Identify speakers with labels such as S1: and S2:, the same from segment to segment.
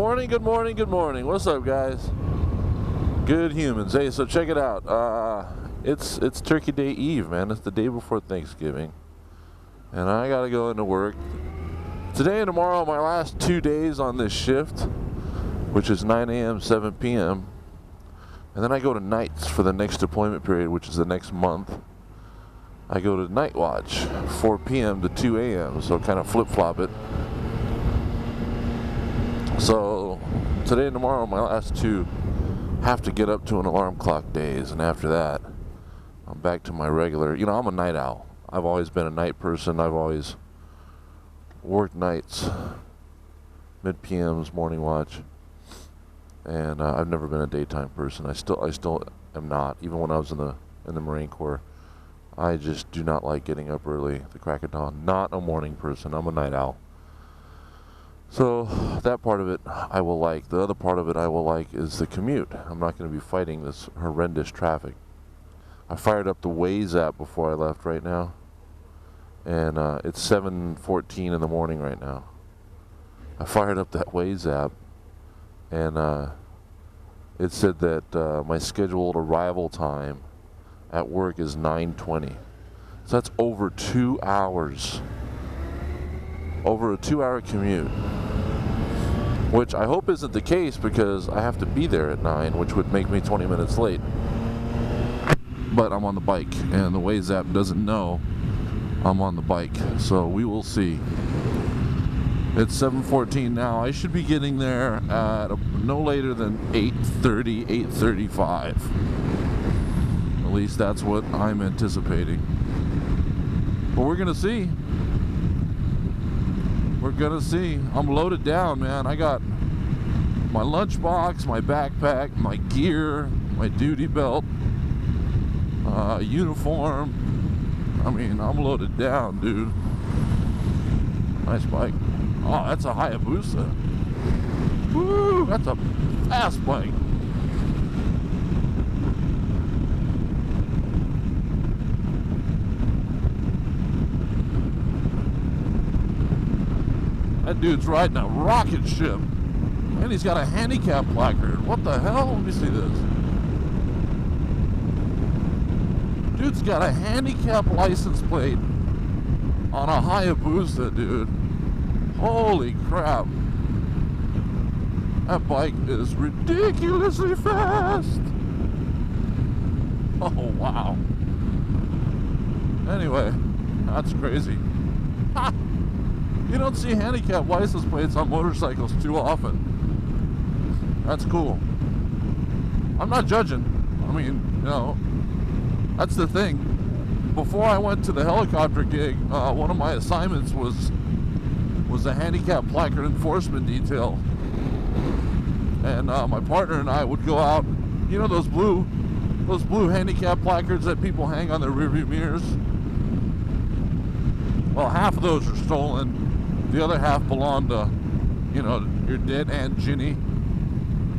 S1: morning, good morning, good morning. What's up, guys? Good humans. Hey, so check it out. It's Turkey Day Eve, man. It's the day before Thanksgiving. And I gotta go into work. Today and tomorrow are my last 2 days on this shift, which is 9 a.m., 7 p.m. And then I go to nights for the next deployment period, which is the next month. I go to night watch, 4 p.m. to 2 a.m., so kind of flip-flop it. So today and tomorrow are my last two have to get up to an alarm clock days, and after that I'm back to my regular, I'm a night owl. I've always been a night person. I've always worked nights, mid PMs, morning watch, and I've never been a daytime person. I still am not. Even when I was in the Marine Corps, I just do not like getting up early, the crack of dawn. Not a morning person. I'm a night owl. So that part of it I will like. The other part of it I will like is the commute. I'm not going to be fighting this horrendous traffic. I fired up the Waze app before I left right now, and it's 7:14 in the morning right now. I fired up that Waze app, and it said that my scheduled arrival time at work is 9:20. So that's over 2 hours. Over a 2-hour commute. Which I hope isn't the case, because I have to be there at 9, which would make me 20 minutes late. But I'm on the bike, and the Waze app doesn't know I'm on the bike. So we will see. It's 7:14 now. I should be getting there at no later than 8:30, 8:35. At least that's what I'm anticipating. But we're gonna see. We're gonna see. I'm loaded down, man. I got my lunchbox, my backpack, my gear, my duty belt, uniform. I mean, I'm loaded down, dude. Nice bike. Oh, that's a Hayabusa. Woo! That's a fast bike. That dude's riding a rocket ship. And he's got a handicap placard. What the hell? Let me see this. Dude's got a handicap license plate on a Hayabusa, dude. Holy crap. That bike is ridiculously fast. Oh, wow. Anyway, that's crazy. Ha! You don't see handicap license plates on motorcycles too often. That's cool. I'm not judging. I mean, that's the thing. Before I went to the helicopter gig, one of my assignments was a handicap placard enforcement detail. And my partner and I would go out, those blue handicap placards that people hang on their rearview mirrors? Well, half of those are stolen. The other half belong to, your dead Aunt Ginny,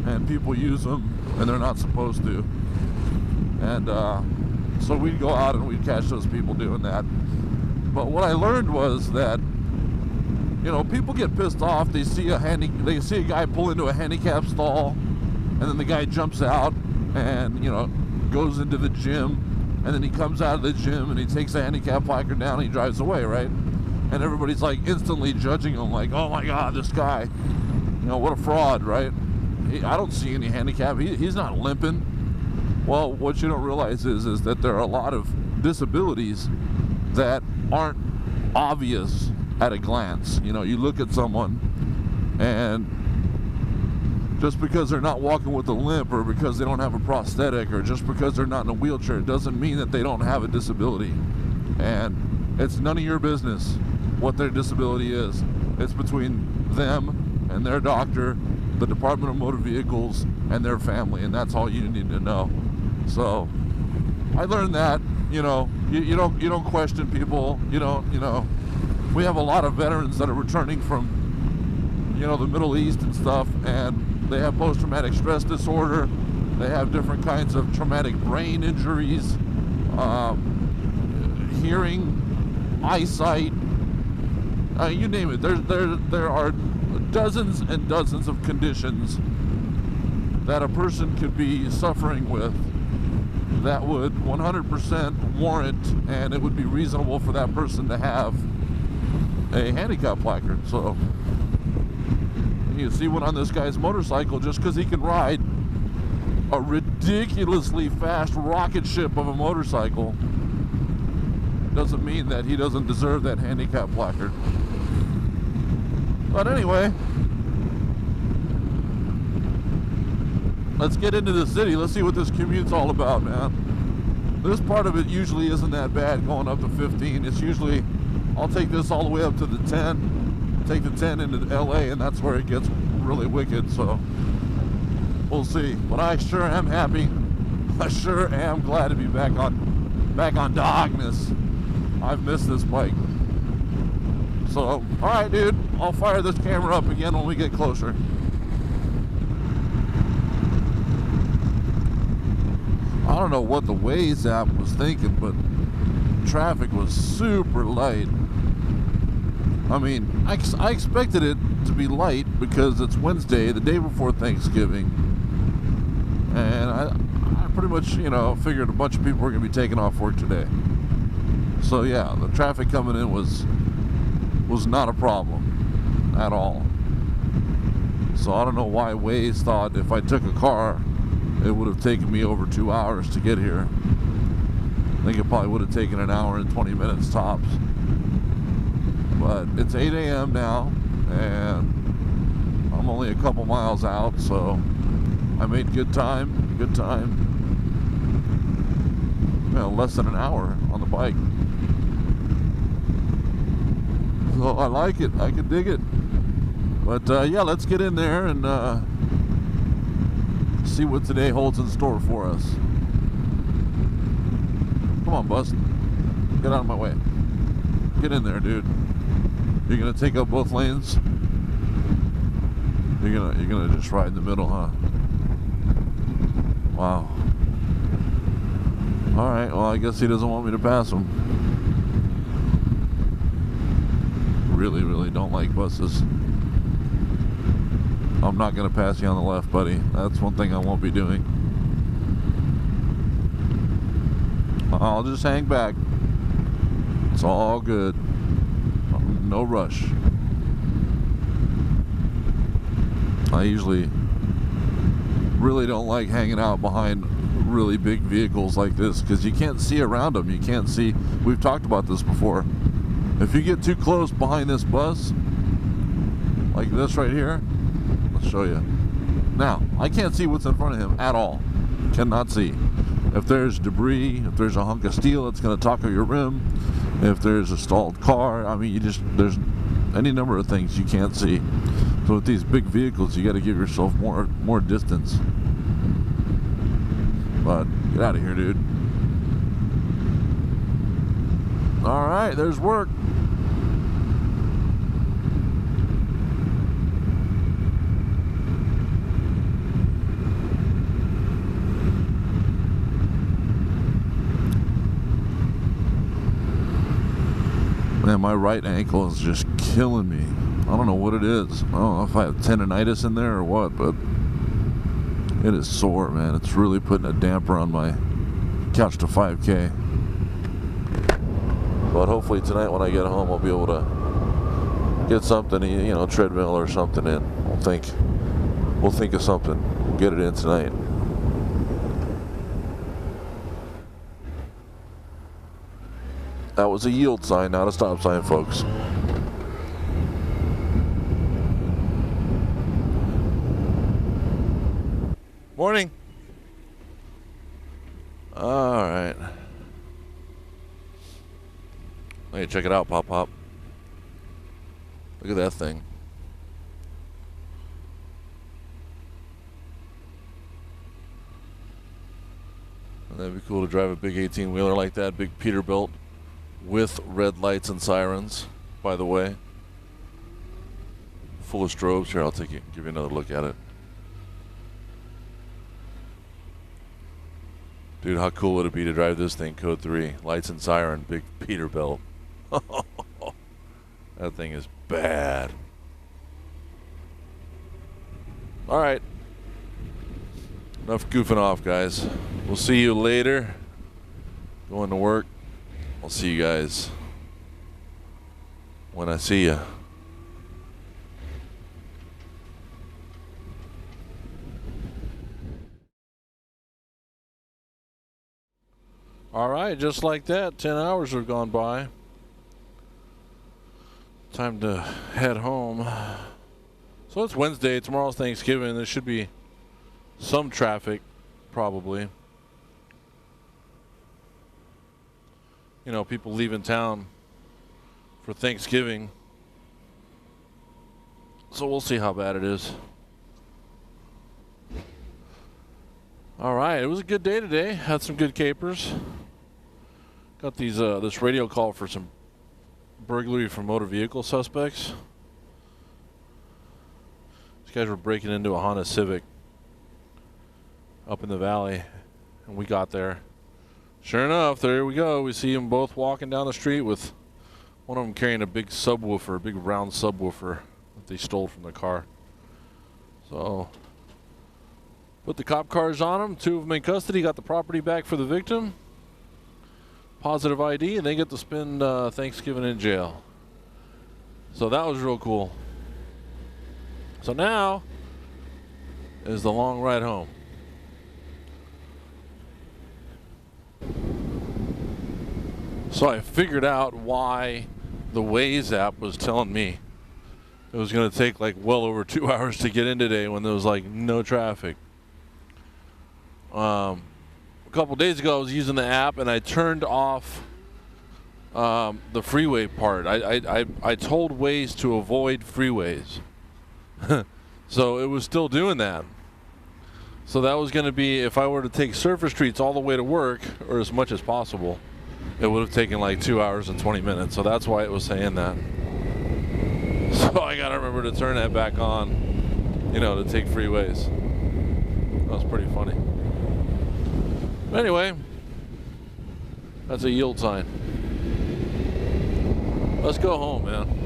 S1: and people use them, and they're not supposed to. And so we'd go out and we'd catch those people doing that. But what I learned was that, people get pissed off. They see a guy pull into a handicap stall, and then the guy jumps out and goes into the gym, and then he comes out of the gym and he takes the handicap placard down and he drives away, right? And everybody's like instantly judging him, like, oh my God, this guy, what a fraud, right? I don't see any handicap. He's not limping. Well, what you don't realize is that there are a lot of disabilities that aren't obvious at a glance. You look at someone, and just because they're not walking with a limp, or because they don't have a prosthetic, or just because they're not in a wheelchair, doesn't mean that they don't have a disability. And it's none of your business what their disability is. It's between them and their doctor, the Department of Motor Vehicles, and their family, and that's all you need to know. So I learned that, you don't question people. We have a lot of veterans that are returning from, the Middle East and stuff, and they have post-traumatic stress disorder. They have different kinds of traumatic brain injuries, hearing, eyesight, you name it. There are dozens and dozens of conditions that a person could be suffering with that would 100% warrant, and it would be reasonable for that person to have a handicap placard. So you see one on this guy's motorcycle. Just because he can ride a ridiculously fast rocket ship of a motorcycle doesn't mean that he doesn't deserve that handicap placard. But anyway, let's get into the city. Let's see what this commute's all about, man. This part of it usually isn't that bad, going up to 15. It's usually, I'll take this all the way up to the 10, take the 10 into LA, and that's where it gets really wicked. So we'll see. But I sure am happy. I sure am glad to be back on dogness. I've missed this bike. So, all right, dude. I'll fire this camera up again when we get closer. I don't know what the Waze app was thinking, but traffic was super light. I mean, I expected it to be light because it's Wednesday, the day before Thanksgiving. And I pretty much, you know, figured a bunch of people were going to be taking off work today. So yeah, the traffic coming in was not a problem at all. So I don't know why Waze thought if I took a car, it would have taken me over 2 hours to get here. I think it probably would have taken an hour and 20 minutes tops. But it's 8 a.m. now, and I'm only a couple miles out, so I made good time. Good time. Well, less than an hour on the bike. So I like it. I can dig it. But yeah, let's get in there and see what today holds in store for us. Come on, bus. Get out of my way. Get in there, dude. You're gonna take up both lanes? You're gonna just ride in the middle, huh? Wow. All right. Well, I guess he doesn't want me to pass him. Really, really don't like buses. I'm not gonna pass you on the left, buddy. That's one thing I won't be doing. I'll just hang back. It's all good. No rush. I usually really don't like hanging out behind really big vehicles like this because you can't see around them. You can't see. We've talked about this before. If you get too close behind this bus, like this right here, let's show you. Now, I can't see what's in front of him at all. Cannot see. If there's debris, if there's a hunk of steel that's going to tackle your rim, if there's a stalled car, I mean, there's any number of things you can't see. So with these big vehicles, you got to give yourself more distance. But get out of here, dude. All right, there's work. Man, my right ankle is just killing me. I don't know what it is. I don't know if I have tendonitis in there or what, but it is sore, man. It's really putting a damper on my couch to 5K. But hopefully tonight when I get home, I'll be able to get something, you know, treadmill or something in. We'll think of something. We'll get it in tonight. That was a yield sign, not a stop sign, folks. Morning. All right. Hey, check it out, Pop Pop. Look at that thing. That'd be cool to drive a big 18-wheeler like that, big Peterbilt with red lights and sirens, by the way. Full of strobes. Here, I'll give you another look at it. Dude, how cool would it be to drive this thing, Code 3, lights and siren, big Peterbilt. That thing is bad.
S2: All right. Enough goofing off, guys. We'll see you later. Going to work. I'll see you guys when I see you. All right, just like that, 10 hours have gone by. Time to head home. So it's Wednesday, tomorrow's Thanksgiving. There should be some traffic, probably. You know, people leaving town for Thanksgiving. So we'll see how bad it is. All right, it was a good day today. Had some good capers. Got these this radio call for some burglary from motor vehicle suspects. These guys were breaking into a Honda Civic up in the valley, and we got there. Sure enough, there we go. We see them both walking down the street with one of them carrying a big subwoofer, a big round subwoofer that they stole from the car. So, put the cop cars on them, 2 of them in custody, got the property back for the victim. Positive ID, and they get to spend Thanksgiving in jail. So that was real cool. So now is the long ride home. So I figured out why the Waze app was telling me it was going to take like well over 2 hours to get in today when there was like no traffic. A couple days ago I was using the app and I turned off the freeway part. I told Waze to avoid freeways. So it was still doing that. So that was going to be, if I were to take surface streets all the way to work, or as much as possible, it would have taken like 2 hours and 20 minutes. So that's why it was saying that. So I got to remember to turn that back on, you know, to take freeways. That was pretty funny. But anyway, that's a yield sign. Let's go home, man.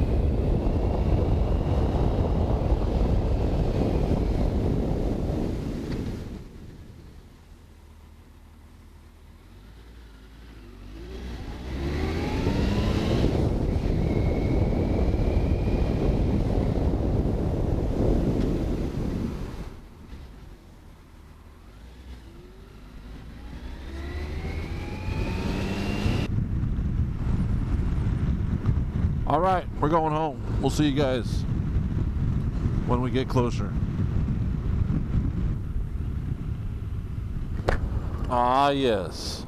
S1: All right, we're going home. We'll see you guys when we get closer. Ah, yes.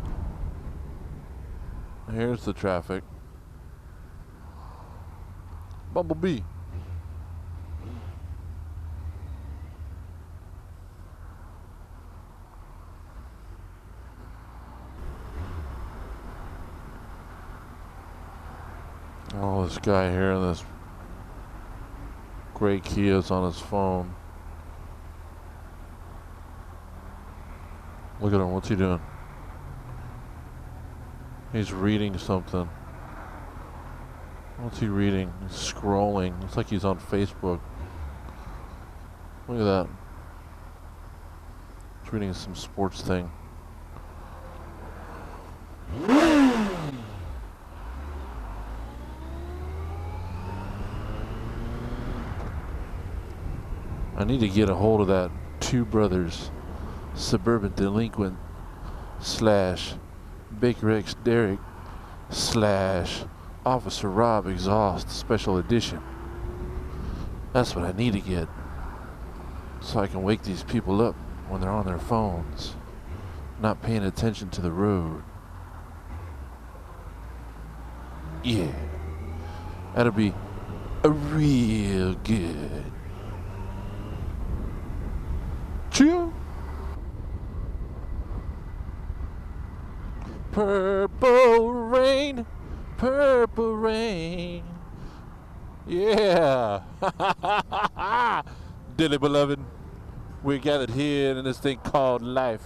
S1: Here's the traffic. Bumblebee. Oh, this guy here in this gray Kia's on his phone. Look at him, what's he doing? He's reading something. What's he reading? He's scrolling. Looks like he's on Facebook. Look at that. He's reading some sports thing. I need to get a hold of that Two Brothers Suburban Delinquent / Baker X Derrick / Officer Rob Exhaust Special Edition. That's what I need to get, so I can wake these people up when they're on their phones, not paying attention to the road. Yeah, that'll be real good. Chill. Purple rain, purple rain. Yeah. Dearly beloved, we're gathered here in this thing called life.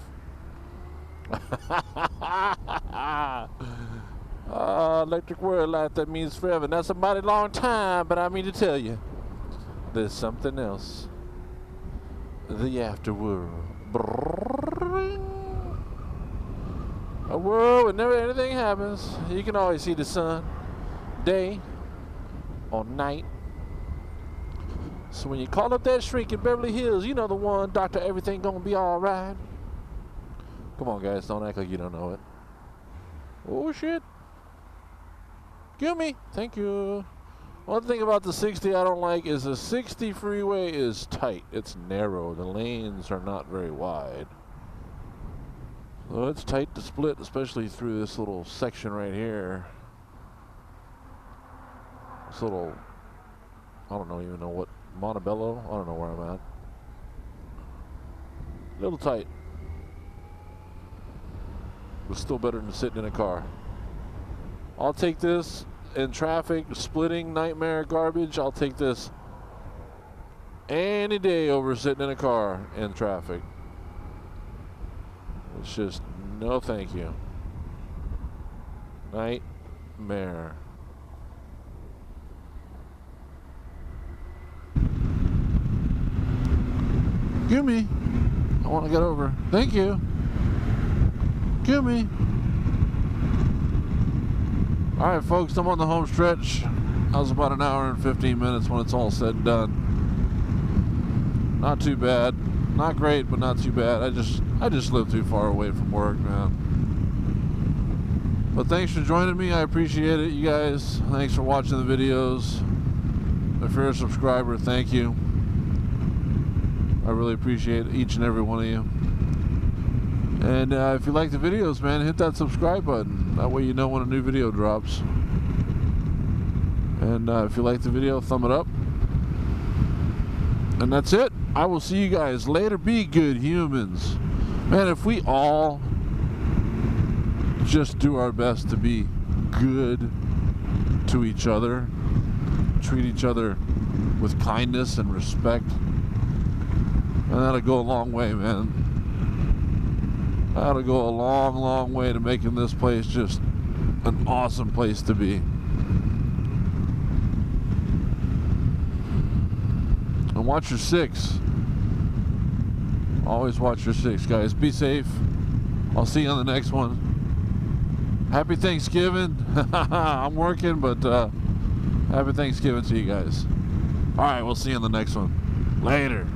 S1: Electric world life, that means forever. That's a mighty long time, but I mean to tell you, there's something else.
S2: the afterworld. A world where never anything happens. You can always see the sun, day or night. So when you call up that shrink in Beverly Hills, you know the one, Doctor, everything gonna be alright. Come on, guys, don't act like you don't know it. Oh, shit. Give me. Thank you. One thing about the 60 I don't like is the 60 freeway is tight. It's narrow. The lanes are not very wide. So it's tight to split, especially through this little section right here. This little, I don't even know what, Montebello? I don't know where I'm at. A little tight. But still better than sitting in a car. I'll take this in traffic, splitting, nightmare, garbage. I'll take this any day over sitting in a car in traffic. It's just, no thank you. Nightmare. Give me. I want to get over. Thank you. Give me. Alright, folks, I'm on the home stretch. I was about an hour and 15 minutes when it's all said and done. Not too bad. Not great, but not too bad. I just live too far away from work, man. But thanks for joining me. I appreciate it, you guys. Thanks for watching the videos. If you're a subscriber, thank you. I really appreciate each and every one of you. And if you like the videos, man, hit that subscribe button. That way you know when a new video drops. And if you like the video, thumb it up. And that's it. I will see you guys later. Be good humans. Man, if we all just do our best to be good to each other, treat each other with kindness and respect, and that'll go a long way, man. That'll go a long, long way to making this place just an awesome place to be. And watch your six. Always watch your six, guys. Be safe. I'll see you on the next one. Happy Thanksgiving. I'm working, but happy Thanksgiving to you guys. All right, we'll see you on the next one. Later.